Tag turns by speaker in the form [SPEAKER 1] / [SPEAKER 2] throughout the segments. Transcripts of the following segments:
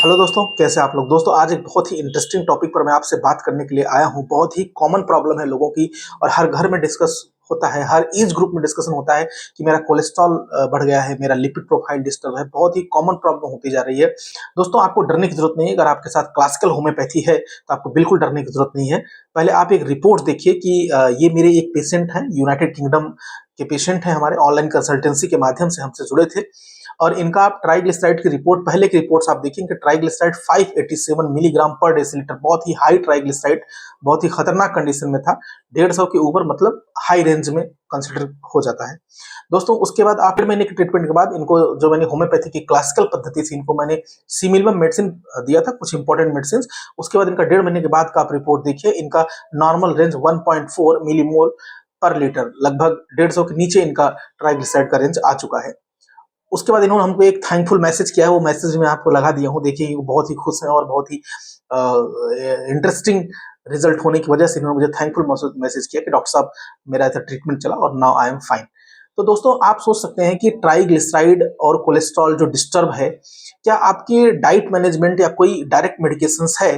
[SPEAKER 1] Hello दोस्तों, कैसे आप लोग। दोस्तों आज एक बहुत ही इंटरेस्टिंग टॉपिक पर मैं आपसे बात करने के लिए आया हूं। बहुत ही कॉमन प्रॉब्लम है लोगों की और हर घर में डिस्कस होता है, हर एज ग्रुप में डिस्कशन होता है कि मेरा कोलेस्ट्रॉल बढ़ गया है, मेरा लिपिड प्रोफाइल डिस्टर्ब है। बहुत ही कॉमन प्रॉब्लम होती जा रही है। दोस्तों आपको डरने की जरूरत नहीं है। अगर आपके साथ क्लासिकल होम्योपैथी है तो आपको बिल्कुल डरने की जरूरत नहीं है। पहले आप एक रिपोर्ट देखिए कि ये मेरे एक पेशेंट हैं, यूनाइटेड किंगडम के पेशेंट हैं, हमारे ऑनलाइन कंसल्टेंसी के माध्यम से हमसे जुड़े थे। और इनका आप ट्राइग्लिसराइड की रिपोर्ट, पहले की रिपोर्ट्स आप देखेंगे, ट्राइग्लिसराइड 587 मिलीग्राम पर डेसीलीटर, बहुत ही हाई ट्राइग्लिसराइड, बहुत ही खतरनाक कंडीशन में था। 150 के ऊपर मतलब हाई रेंज में कंसिडर हो जाता है। दोस्तों उसके बाद 8 महीने के ट्रीटमेंट के बाद इनको जो मैंने होम्योपैथी की क्लासिकल पद्धति से इनको मैंने सिमिलम मेडिसिन दिया था, कुछ इंपॉर्टेंट मेडिसिन। उसके बाद इनका 1.5 महीने के बाद का आप रिपोर्ट देखिए, इनका नॉर्मल रेंज 1.4 मिलीमोल पर लीटर, लगभग 150 के नीचे इनका ट्राइग्लिसराइड का रेंज आ चुका है। उसके बाद इन्होंने हमको एक थैंकफुल मैसेज किया है, वो मैसेज मैं आपको लगा दिया हूँ। देखिए वो बहुत ही खुश हैं और बहुत ही इंटरेस्टिंग रिजल्ट होने की वजह से इन्होंने मुझे थैंकफुल मैसेज किया कि डॉक्टर साहब मेरा ऐसा ट्रीटमेंट चला और नाउ आई एम फाइन। तो दोस्तों आप सोच सकते हैं कि ट्राइग्लिसराइड और कोलेस्ट्रॉल जो डिस्टर्ब है, क्या आपकी डाइट मैनेजमेंट या कोई डायरेक्ट मेडिकेशंस है?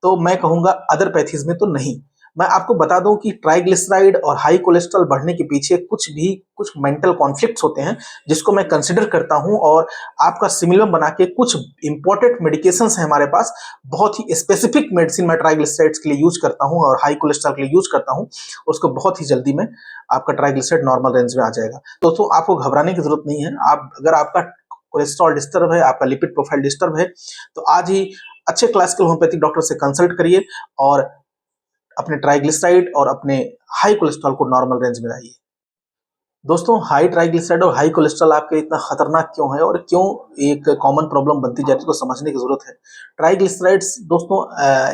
[SPEAKER 1] तो मैं कहूंगा अदर पैथीज में तो नहीं। मैं आपको बता दूं कि ट्राइग्लिसराइड और हाई कोलेस्ट्रॉल बढ़ने के पीछे कुछ मेंटल कॉन्फ्लिक्ट्स होते हैं, जिसको मैं कंसिडर करता हूं। और आपका सिमिलम बना के कुछ इंपॉर्टेंट मेडिकेशंस हैं हमारे पास, बहुत ही स्पेसिफिक मेडिसिन मैं ट्राइग्लिसराइड्स के लिए यूज करता हूं और हाई कोलेस्ट्रॉल के लिए यूज करता हूं। उसको बहुत ही जल्दी में आपका ट्राइग्लिसराइड नॉर्मल रेंज में आ जाएगा। दोस्तों आपको घबराने की जरूरत नहीं है। आप अगर आपका कोलेस्ट्रॉल डिस्टर्ब है, आपका लिपिड प्रोफाइल डिस्टर्ब है, तो आज ही अच्छे क्लासिकल होम्योपैथिक डॉक्टर से कंसल्ट करिए और अपने ट्राइग्लिसराइड और अपने हाई कोलेस्ट्रॉल को नॉर्मल रेंज में लाइए। दोस्तों हाई ट्राइग्लिसराइड और हाई कोलेस्ट्रॉल आपके इतना खतरनाक क्यों है और क्यों एक कॉमन प्रॉब्लम बनती जाती है, को समझने की जरूरत है। ट्राइग्लिसराइड्स दोस्तों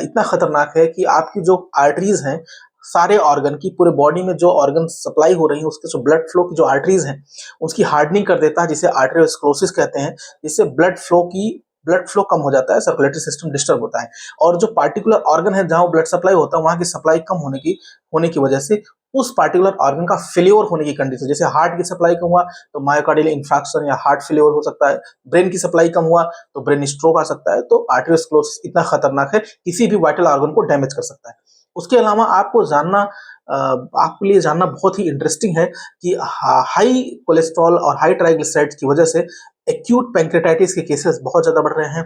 [SPEAKER 1] इतना खतरनाक है कि आपकी जो आर्टरीज हैं, सारे ऑर्गन की, पूरे बॉडी में जो ऑर्गन सप्लाई हो रही है उसके जो ब्लड फ्लो की जो आर्टरीज हैं उसकी हार्डनिंग कर देता है, जिसे आर्टेरियोस्क्लेरोसिस कहते हैं। जिससे ब्लड फ्लो कम हो जाता है, सर्कुलेटरी सिस्टम डिस्टर्ब होता है। और जो पार्टिकुलर ऑर्गन है जहां ब्लड सप्लाई होता है, वहां की सप्लाई कम होने की वजह से उस पार्टिकुलर ऑर्गन का फेलियर होने की कंडीशन, जैसे हार्ट की सप्लाई कम हुआ तो मायोकार्डियल इंफ्राक्शन या हार्ट फेलियर हो सकता है। ब्रेन की सप्लाई कम हुआ तो ब्रेन स्ट्रोक आ सकता है। तो आर्टेरियोस्क्लेरोसिस इतना खतरनाक है, किसी भी वाइटल ऑर्गन को डैमेज कर सकता है। उसके अलावा आपके लिए जानना बहुत ही इंटरेस्टिंग है कि हाई कोलेस्ट्रॉल और हाई ट्राइग्लिसराइड्स की वजह से एक्यूट पैंक्रेटाइटिस के केसेस बहुत ज्यादा बढ़ रहे हैं।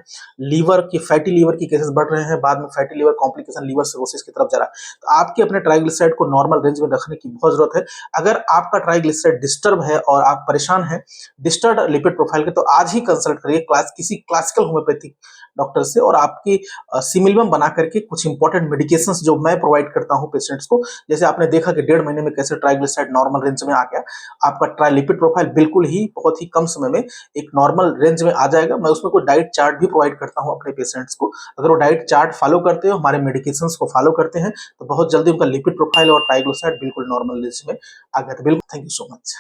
[SPEAKER 1] फैटी लीवर की केसेस बढ़ रहे हैं। बाद में fatty liver complication, liver cirrhosis की तरफ जा रहा है। तो आपके अपने ट्राइग्लिसराइड को नॉर्मल रेंज में रखने की बहुत जरूरत है। अगर आपका ट्राइग्लिसराइड डिस्टर्ब है और आप परेशान हैं डिस्टर्ब लिपिड प्रोफाइल के, तो आज ही कंसल्ट करिए किसी क्लासिकल होम्योपैथिक डॉक्टर से और आपकी सिमिलम बना करके कुछ इंपॉर्टेंट मेडिकेशंस जो मैं प्रोवाइड करता हूं पेशेंट्स को। जैसे आपने देखा कि 1.5 महीने में कैसे ट्राइग्लिसराइड नॉर्मल रेंज में आ गया, आपका ट्राइलिपिड प्रोफाइल बिल्कुल ही बहुत ही कम समय में एक नॉर्मल रेंज में आ जाएगा। मैं उसमें कोई डाइट चार्ट भी प्रोवाइड करता हूं अपने पेशेंट्स को। अगर वो डाइट चार्ट फॉलो करते हो, हमारे मेडिकेशंस को फॉलो करते हैं, तो बहुत जल्दी उनका लिपिड प्रोफाइल और ट्राइग्लिसराइड बिल्कुल नॉर्मल रेंज में आ गया था। बिल्कुल, थैंक यू सो मच।